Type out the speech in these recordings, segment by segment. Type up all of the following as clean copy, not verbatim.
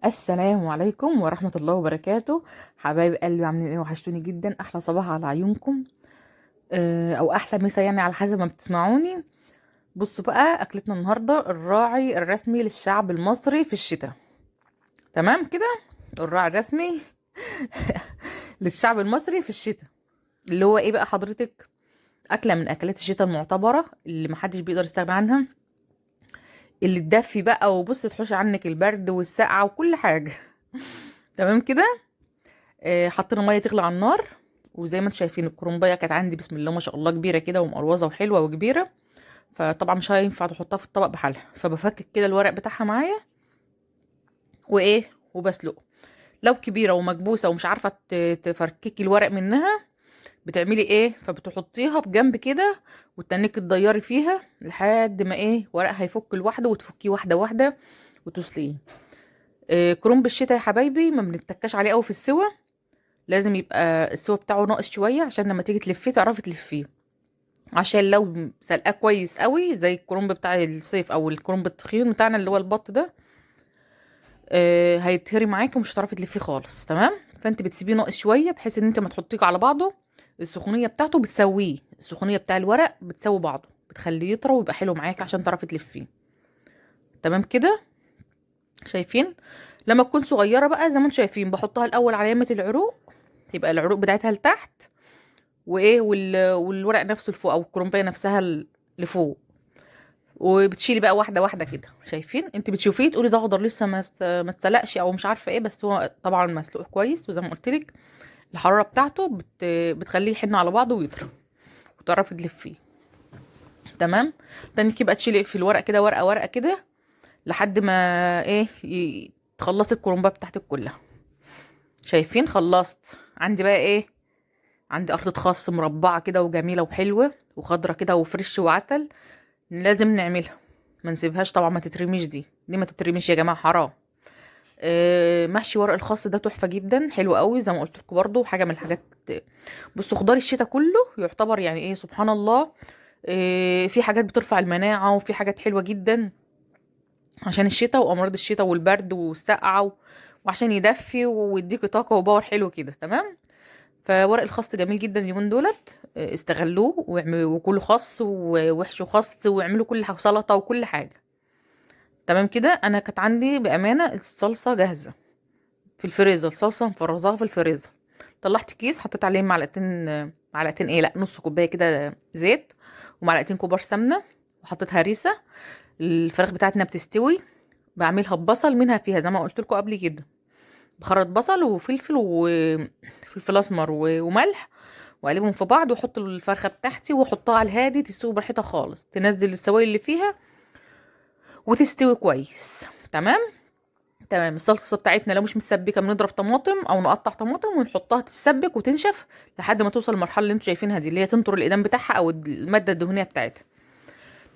السلام عليكم ورحمة الله وبركاته. حبايب قلبي عاملين ايه؟ وحشتوني جدا. احلى صباح على عيونكم. او احلى مسا، يعني على حسب ما بتسمعوني. بصوا بقى، اكلتنا النهاردة الراعي الرسمي للشعب المصري في الشتاء. تمام كده. الراعي الرسمي للشعب المصري في الشتاء، اللي هو ايه بقى حضرتك؟ اكلة من اكلات الشتاء المعتبرة اللي محدش بيقدر يستغنى عنها، اللي تدفي بقى وبص تحوش عنك البرد والسقعة وكل حاجة. تمام كده. حطينا ميه تغلي على النار، وزي ما انتم شايفين الكرنبايه كانت عندي بسم الله ما شاء الله كبيره كده ومقروظه وحلوه وكبيره. فطبعا مش هينفع تحطها في الطبق بحالها، فبفكك كده الورق بتاعها معايا وايه وبسلقه. لو كبيره ومكبوسه ومش عارفه تفرككي الورق منها، بتعملي ايه؟ فبتحطيها بجنب كده وتنك تديري فيها لحد ما ايه ورق هيفك لوحده، وتفكيه واحده واحده وتسلقيه. كرنب الشتا يا حبايبي ما بنتكاش عليه قوي في السوا، لازم يبقى السوا بتاعه ناقص شويه عشان لما تيجي تلفيه تعرفي تلفيه. عشان لو سلقاه كويس قوي زي الكرنب بتاع الصيف او الكرنب التخين بتاعنا اللي هو البط ده، هيتهري معاكي ومش هتعرفي تلفيه خالص. تمام. فانت بتسيبيه ناقص شويه بحيث ان انت ما تحطيه على بعضه. السخونيه بتاعته بتسويه، السخونيه بتاع الورق بتسوي بعضه، بتخليه يطرى ويبقى حلو معاكي عشان تعرفي تلفيه. تمام كده. شايفين؟ لما تكون صغيره بقى زي ما انتم شايفين بحطها الاول على يمة العروق، تبقى العروق بتاعتها لتحت، وايه والورق نفسه لفوق او الكرنبايه نفسها لفوق. وبتشيلي بقى واحده واحده كده. شايفين؟ انت بتشوفيه تقولي ده اخضر لسه ما اتسلقش او مش عارفه ايه، بس هو طبعا مسلوق كويس. وزي ما قلت لك الحراره بتاعته بتخليه يحن على بعضه ويطرى وتعرفي تلفيه. تمام. تاني كده بقى تشيلي في الورق كده ورقه ورقه كده لحد ما ايه تخلصي الكرنبه بتاعتك كلها. شايفين؟ خلصت. عندي بقى ايه؟ عندي قرطة خاص مربعة كده وجميلة وحلوة وخضرة كده وفريش وعسل. لازم نعملها، ما نسيبهاش طبعا، ما تترميش. دي ما تترميش يا جماعة، حرام. محشي ورق الخاص ده تحفة جدا، حلو قوي زي ما قلت لكم، برضو حاجة من الحاجات. بصوا خضار الشتاء كله يعتبر يعني ايه سبحان الله. في حاجات بترفع المناعة وفي حاجات حلوة جدا عشان الشتاء وامراض الشتاء والبرد والسقعة وعشان يدفي ويديكي طاقة وباور حلو كده. تمام. فورق الخاص جميل جدا اليومين دولت، استغلوه وكلوا خاص ووحشوا خاص واعملوا كل حاجة، سلطة وكل حاجة. تمام كده. انا كانت عندي بامانه الصلصه جاهزه في الفريزر، صلصه مفرزاها في الفريزر. طلعت كيس حطيت عليه معلقتين ايه لا نص كوبايه كده زيت، ومعلقتين كبار سمنه، وحطيت هريسه. الفراخ بتاعتنا بتستوي، بعملها ببصل منها فيها زي ما قلت لكم قبل كده، بخرط بصل وفلفل وفلفل اسمر وملح، واقلبهم في بعض واحط الفرخه بتاعتي واحطها على الهادي تستوي براحتها خالص، تنزل السوائل اللي فيها وتستوي كويس. تمام. تمام. الصلصه بتاعتنا لو مش مسبكه بنضرب طماطم او نقطع طماطم ونحطها تتسبك وتنشف لحد ما توصل للمرحله اللي انتوا شايفينها دي، اللي هي تنطر الايدام بتاعها او الماده الدهنيه بتاعتها.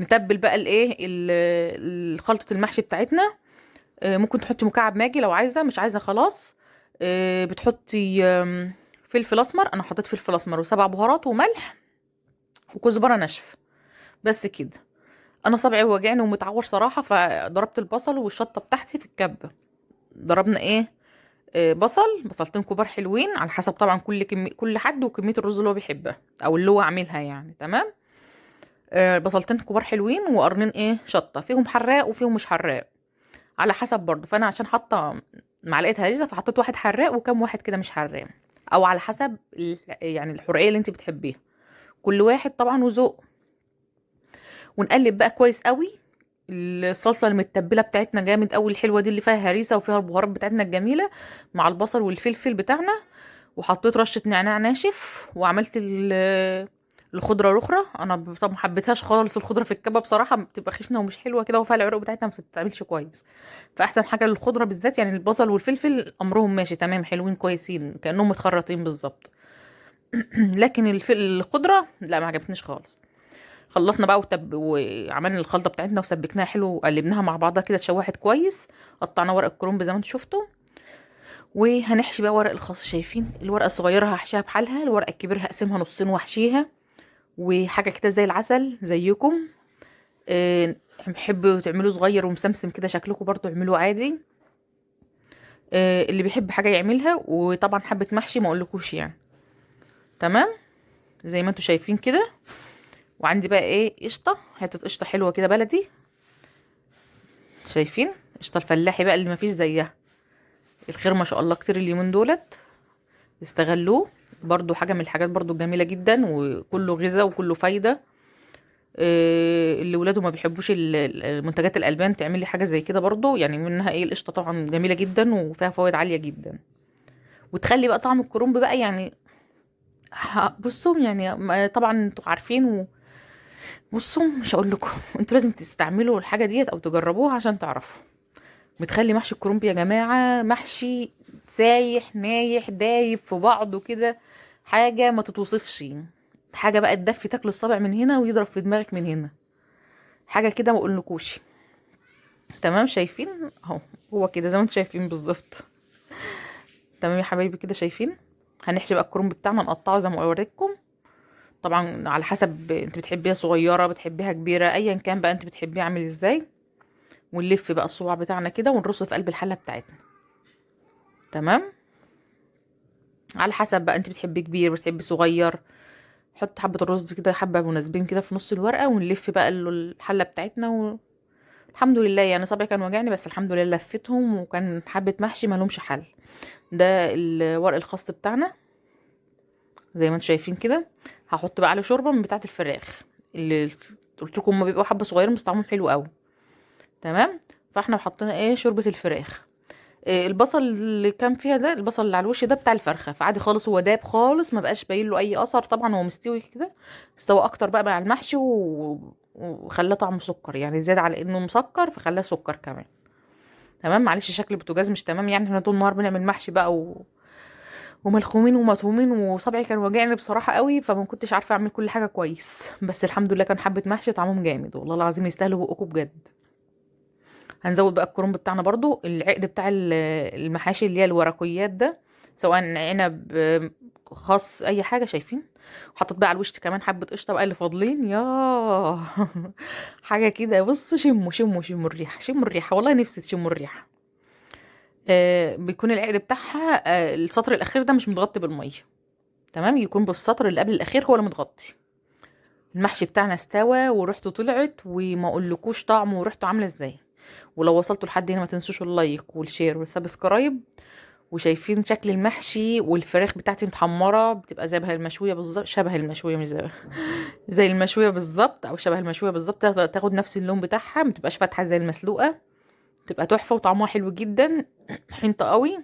نتبل بقى الايه خلطه المحشي بتاعتنا. ممكن تحطي مكعب ماجي لو عايزه، مش عايزه خلاص. بتحطي فلفل اسمر، انا حطيت فلفل اسمر وسبع بهارات وملح وكزبره ناشفه، بس كده. انا صبعي وجعني ومتعور صراحه، فضربت البصل والشطه بتاعتي في الكبه. ضربنا ايه؟ بصلتين كبار حلوين على حسب طبعا كل حد وكميه الرز اللي هو بيحبها او اللي هو عاملها يعني. تمام. بصلتين كبار حلوين وقرنين ايه شطه، فيهم حراق وفيهم مش حراق على حسب برضه. فانا عشان حاطه معلقه هريسه فحطيت واحد حراق وكم واحد كده مش حراق، او على حسب يعني الحرقيه اللي انت بتحبيها، كل واحد طبعا وذوق. ونقلب بقى كويس قوي الصلصه المتبله بتاعتنا جامد قوي الحلوه دي اللي فيها هريسه وفيها البهارات بتاعتنا الجميله مع البصل والفلفل بتاعنا. وحطيت رشه نعناع ناشف وعملت الخضره الاخرى. انا طبعا ما حبيتهاش خالص الخضره في الكبه بصراحه، بتبقى خشنه ومش حلوه كده وفيها العروق بتاعتها ما بتتعملش كويس. فاحسن حاجه للخضره بالذات يعني البصل والفلفل امرهم ماشي تمام حلوين كويسين كانهم متخرطين بالظبط. لكن الخضره لا ما عجبتنيش خالص. خلصنا بقى وعملنا الخلطه بتاعتنا وسبكناها حلو وقلبناها مع بعضها كده اتشوحت كويس. قطعنا ورق الكرنب زي ما انتم شفتوا، وهنحشي بقى ورق الخاص. شايفين الورقه الصغيره هحشيها بحالها، الورقه الكبيره هقسمها نصين واحشيها، وحاجه كده زي العسل زيكم. بحبوا تعملوه صغير ومسمسم كده شكلكم برضو اعملوه عادي. اللي بيحب حاجه يعملها. وطبعا حبه محشي ما اقولكوش يعني. تمام، زي ما انتوا شايفين كده. وعندي بقى ايه قشطه، حته قشطه حلوه كده بلدي. شايفين قشطه الفلاحي بقى اللي مفيش زيها. الخير ما شاء الله كتير اليومين دولت، استغلوه. برضو حاجه من الحاجات برضو جميله جدا، وكله غذاء وكله فايده. اللي ولاده ما بيحبوش المنتجات الالبان تعمل لي حاجه زي كده برضو، يعني منها ايه القشطه طبعا جميله جدا وفيها فوائد عاليه جدا. وتخلي بقى طعم الكرنب بقى يعني. بصوا يعني طبعا انتوا عارفين بصوا مش هقول لكم انتوا لازم تستعملوا الحاجه ديت او تجربوها عشان تعرفوا. بتخلي محشي الكرنب يا جماعه محشي سايح نايح دايب في بعضه كده، حاجه ما تتوصفش. حاجه بقى تدفي تاكل الصابع من هنا ويضرب في دماغك من هنا، حاجه كده ما اقولكوش. تمام شايفين اهو، هو كده زي ما انتم شايفين بالظبط. تمام يا حبايبي كده شايفين. هنحشي بقى الكرنب بتاعنا نقطعه زي ما اوريكم. طبعا على حسب انت بتحبيها صغيره بتحبيها كبيره، ايا كان بقى انت بتحبيه عامل ازاي. ونلف بقى الصباع بتاعنا كده ونرصه في قلب الحله بتاعتنا. تمام، على حسب بقى انت بتحبي كبير بتحبي صغير. حط حبه الرز كده حبه مناسبين كده في نص الورقه، ونلف بقى الحله بتاعتنا. الحمد لله يعني صبعي كان وجعني بس الحمد لله لفتهم، وكان حبه محشي ما لهمش حل. ده الورق الخاص بتاعنا زي ما انتم شايفين كده. هحط بقى عليه شوربه من بتاعه الفراخ اللي قلت لكم هما بيبقوا حبه صغيرين بس طعمهم حلو قوي. تمام، فاحنا حطينا ايه شوربه الفراخ. إيه البصل اللي كان فيها ده، البصل اللي على الوش ده بتاع الفرخه، فعادي خالص هو داب خالص ما بقاش باين له اي اثر. طبعا هو مستوي كده، استوى اكتر بقى مع المحشي وخلاه طعمه سكر يعني، زاد على انه مسكر فخلاه سكر كمان. تمام، معلش شكل البوتاجاز مش تمام يعني، احنا طول النهار بنعمل محشي بقى وملخومين ومطهومين، وصبعي كان واجعني بصراحه قوي فما كنتش عارفه اعمل كل حاجه كويس. بس الحمد لله كان حبه محشي طعمهم جامد والله العظيم يستاهلوا بقكم بجد. هنزود بقى الكرنب بتاعنا برضو، العقد بتاع المحاشي اللي هي الورقيات ده، سواء عنب خاص اي حاجه شايفين. حطيت بقى على الوش كمان حبه قشطه بقى اللي فاضلين يا حاجه كده. بصوا شموا الريحه، شموا الريحه والله نفسي تشموا الريحه. بيكون العقد بتاعها السطر الاخير ده مش متغطي بالميه. تمام، يكون بالسطر اللي قبل الاخير هو اللي متغطي. المحشي بتاعنا استوى وريحته طلعت وما اقولكوش طعمه وريحته عامله ازاي. ولو وصلتوا لحد هنا ما تنسوش اللايك والشير والسبسكرايب. وشايفين شكل المحشي والفراخ بتاعتي متحمره بتبقى زي المشويه بالظبط، شبه المشويه مش زي زي المشويه بالظبط او شبه المشويه بالظبط، تاخد نفس اللون بتاعها، ما تبقاش فاتحه زي المسلوقه. تبقى تحفه وطعمها حلو جدا. حنطه قوي.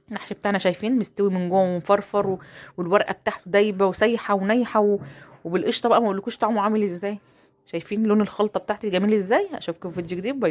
المحشي بتاعنا شايفين مستوي من جوه ومفرفر والورقه بتاعته دايبه وسايحه ونايحه وبالقشطه بقى ما اقولكوش طعمه عامل ازاي. شايفين لون الخلطه بتاعتي جميل ازاي. اشوفكم في فيديو جديد. باي.